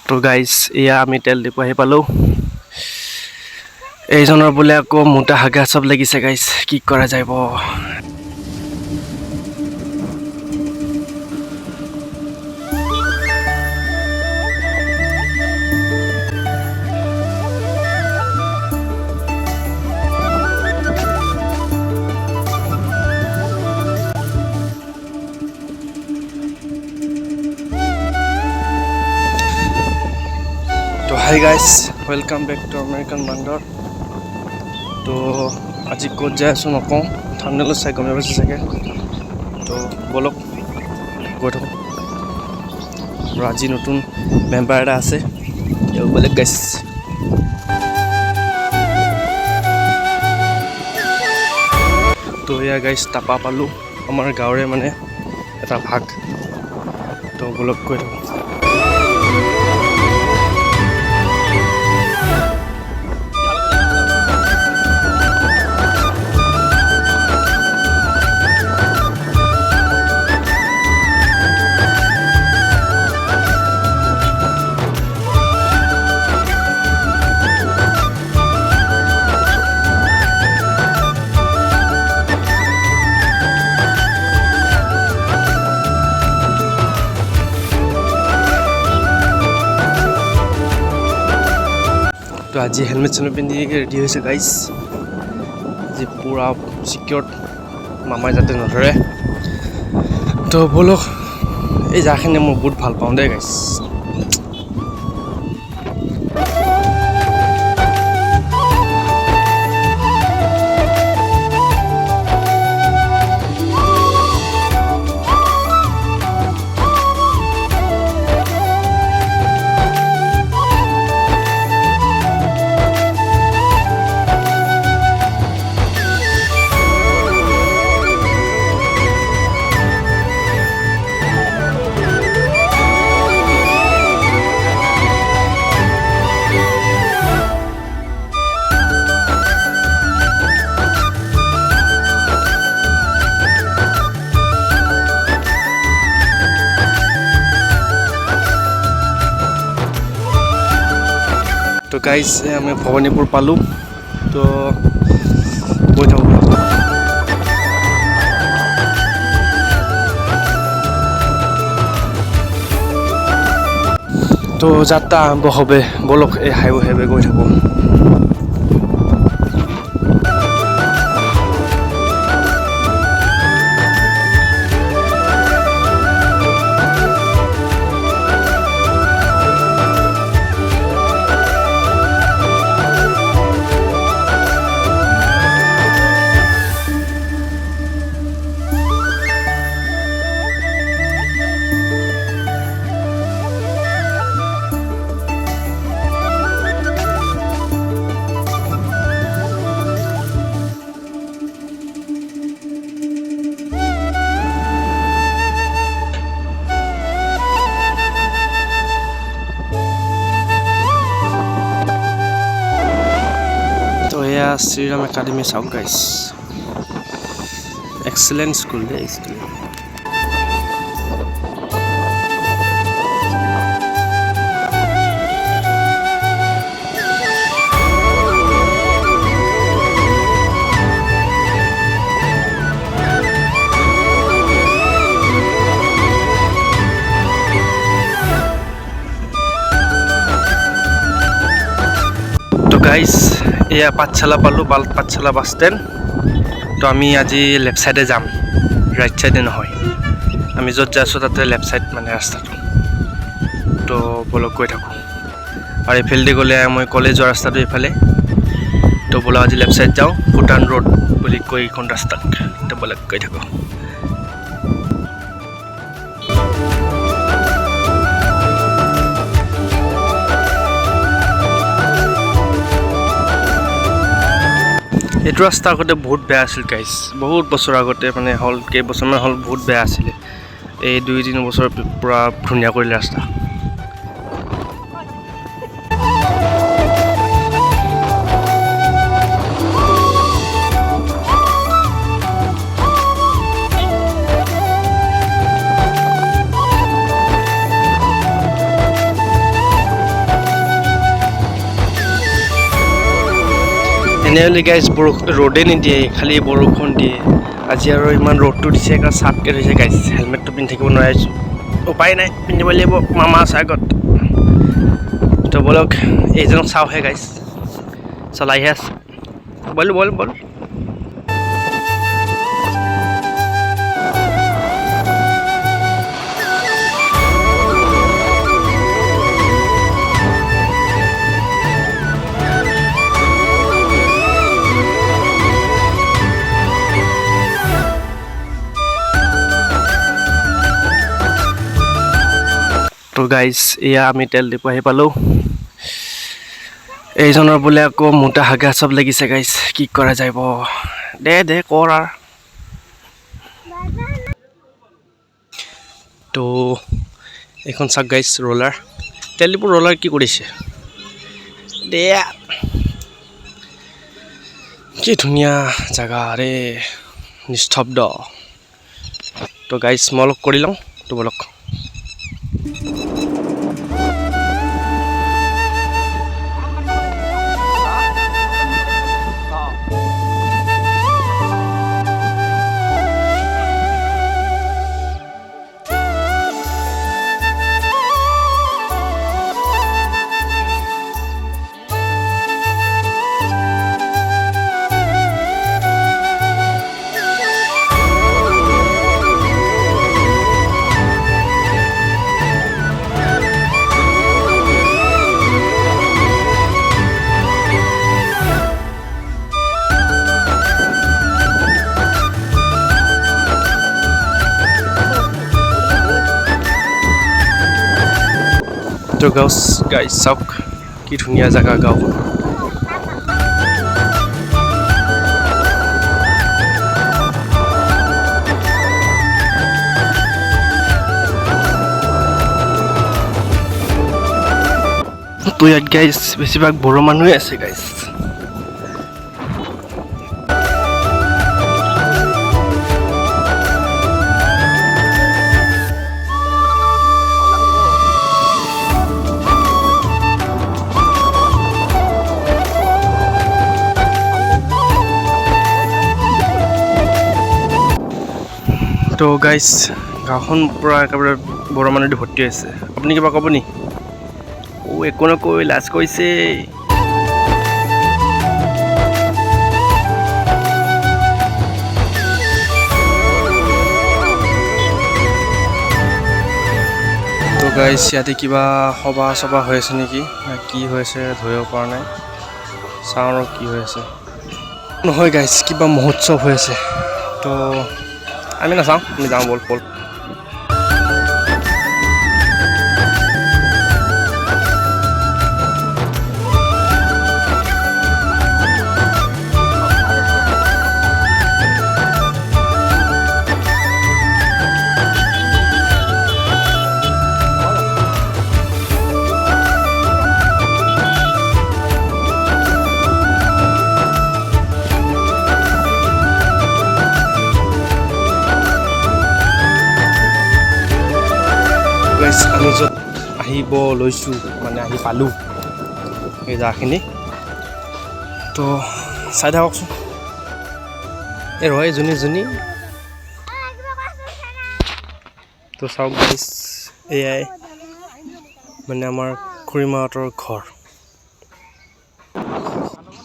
তো গাইজ এয়া আমি তেল ডিপু আহি পালোঁ। এইজনৰ বোলে আকৌ মোটা হাগা চব লাগিছে গাইজ, কি কৰা যাব। তো hi guys, welcome back to American বান্দৰ। তো আজি ক'ত যাই আছোঁ নকওঁ, থাম্বনেইলত চাই গমে পাইছে চাগে। তো ব'লক গৈ থাকোঁ। আৰু আজি নতুন মেম্বাৰ এটা আছে, তেওঁ বেলেগ গাইজ। তো এয়া গাইজ টাপা পালোঁ, আমাৰ গাঁৱৰে মানে এটা ভাগ। তো ব'লক গৈ থাকোঁ। তো আজি হেলমেট চেলমেট পিন্ধি ৰেডি হৈছে গাইজ, আজি পূৰা চিকিউৰ্ড, মামাই যাতে নধৰে। তো ব'লক, এই জাগাখিনি মই বহুত ভাল পাওঁ দেই গাইজ। তো গাইজ আমি ভৱানীপুৰ পালোঁ, তো গৈ থাকোঁ। তো যাত্ৰা আৰম্ভ হবে, ব'লক এই হাইৱে গৈ থাকোঁ। শ্ৰীৰাম একাডেমি চাওক গাইজ, এক্সেলেণ্ট স্কুল দেই স্কুল। তো গাইজ এয়া পাঠশালা পালোঁ, পাঠশালা বাছ ষ্টেণ্ড। তো আমি আজি লেফ্ট ছাইডে যাম, ৰাইট ছাইডে নহয়। আমি য'ত যাই আছোঁ তাতে লেফ্ট ছাইড মানে ৰাস্তাটো। তো ব'লক গৈ থাকোঁ। আৰু এইফালেদি গ'লে মই কলেজ যোৱা ৰাস্তাটো এইফালে। তো ব'লক আজি লেফ্ট ছাইড যাওঁ, ভূটান ৰোড বুলি কৈ এইখন ৰাস্তাত। তো ব'লক গৈ থাকোঁ। এইটো ৰাস্তা আগতে বহুত বেয়া আছিল গাইজ, বহুত বছৰ আগতে মানে হ'ল, কেইবছৰমান হ'ল বহুত বেয়া আছিলে। এই 2-3 বছৰ পূৰা ধুনীয়া কৰিলে ৰাস্তা। জেনেৰেলি গাইজ ৰ'দে নিদিয়ে, খালি বৰষুণ দিয়ে। আজি আৰু ইমান ৰ'দটো দিছে, কাৰণ চাপকৈ হৈছে গাইজ। হেলমেটটো পিন্ধি থাকিব নোৱাৰিছোঁ, উপায় নাই, পিন্ধিব লাগিব মামা আছে আগত। তো বলক এইজনক চাওঁহে গাইজ, চলাইহে আছে। বল বল বল। তো গাইজ এয়া আমি তেল ডিপু আহি পালোঁ। এইজনৰ বোলে আকৌ মোটা হাগা চব লাগিছে গাইজ, কি কৰা যাব। দে কৰ আৰু। তো এইখন চাওক গাইজ, ৰোলাৰ। তেল ডিপুৰ ৰোলাৰ কি কৰিছে দে, কি ধুনীয়া জেগা ৰে, নিস্তব্ধ। তো গাইজ মই অলপ কৰি লওঁ, তো বলক। তো গাইজ চাওক, কি ধুনীয়া জেগা গাঁওখন। তো ইয়াত গাইজ বেছিভাগ বড়ো মানুহে আছে গাইজ। তো গাইজ গাঁওখন পূৰা একেবাৰে বড়ো মানুহ দি ভৰ্তি আছে। আপুনি কিবা ক'ব নি? একো নকৈ, লাজ কৰিছে। তো গাইজ ইয়াতে কিবা সভা চভা হৈ আছে নেকি, কি হৈ আছে ধৰিব পৰা নাই। চাওঁ আৰু কি হৈ আছে। নহয় গাইজ, কিবা মহোৎসৱ হৈ আছে। তো আমি নাচাওঁ, আমি যাওঁ বল বল। আমি য'ত আহিব লৈছোঁ, মানে আহি পালোঁ এই জেগাখিনি, তো চাই থাককচোন। এই ৰয় যোনী তো চাওক গাইজ, এয়াই মানে আমাৰ খুৰীমাহঁতৰ ঘৰ।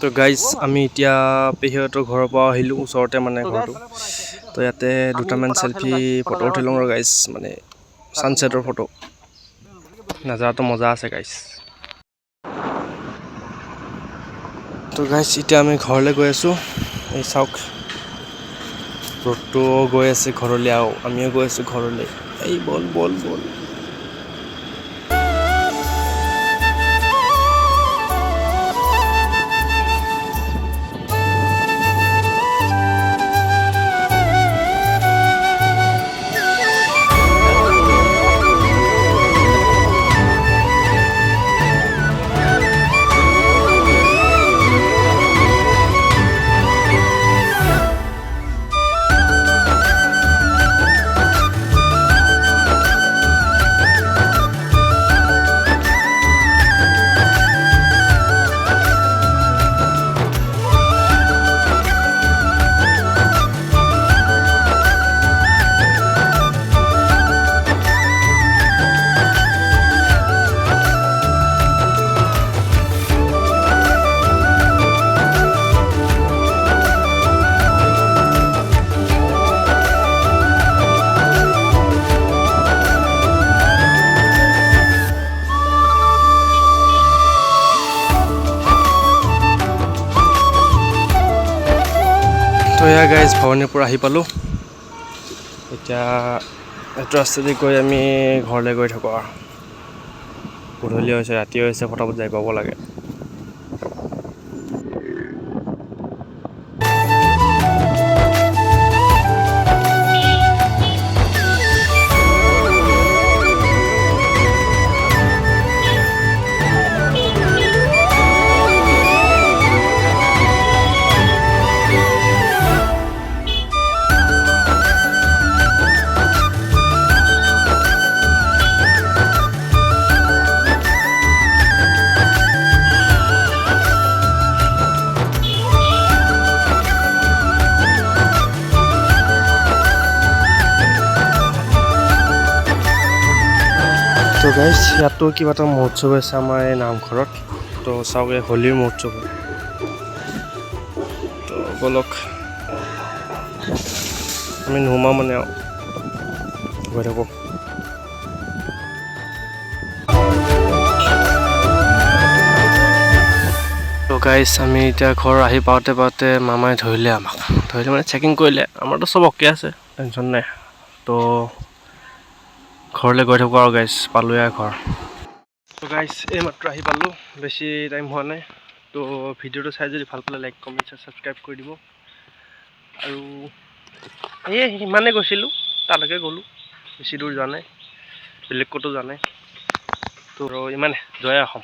তো গাইজ আমি এতিয়া পেহীহঁতৰ ঘৰৰ পৰা আহিলোঁ, ওচৰতে মানে ঘৰটো। তো ইয়াতে দুটামান চেল্ফি ফটো উঠি লওঁ আৰু গাইজ, মানে ছানছেটৰ ফটো। নাজাৰাটো মজা আছে গাইজ। তো গাইজ এতিয়া আমি ঘৰলৈ গৈ আছোঁ। এই চাওক ৰ'দটো গৈ আছে ঘৰলৈ, আৰু আমিও গৈ আছোঁ ঘৰলৈ। এই বল বল বল। গাইজ ভৱানীৰ পৰা আহি পালোঁ। এতিয়া এইটো ৰাস্তাতে গৈ আমি ঘৰলৈ গৈ থাকোঁ আৰু গধূলি হৈছে, ৰাতি হৈছে, ফটাফট যাই পাব লাগে। তো গাইজ ইয়াতো কিবা এটা মহোৎসৱ আছে আমাৰ এই নামঘৰত। তো চাওঁগে হোলীৰ মহোৎসৱ। তো বলক আমি নোসোমাওঁ মানে গৈ থাকোঁ। তো গাইজ আমি এতিয়া ঘৰ আহি পাওঁতে মামাই ধৰিলে মানে চেকিং কৰিলে। আমাৰতো চব অ'কে আছে, টেনশ্যন নাই। তো ঘৰলৈ গৈ থাকোঁ আৰু গাইজ, পালোঁৱে ঘৰ। তো গাইজ এই মাত্ৰ আহি পালোঁ, বেছি টাইম হোৱা নাই। তো ভিডিঅ'টো চাই যদি ভাল পালে লাইক কমেণ্ট ছাবস্ক্ৰাইব কৰি দিব। আৰু এই সিমানে গৈছিলোঁ, তালৈকে গ'লোঁ, বেছি দূৰ যোৱা নাই, বেলেগ ক'তো যোৱা নাই। তো ইমানে, জয় অসম।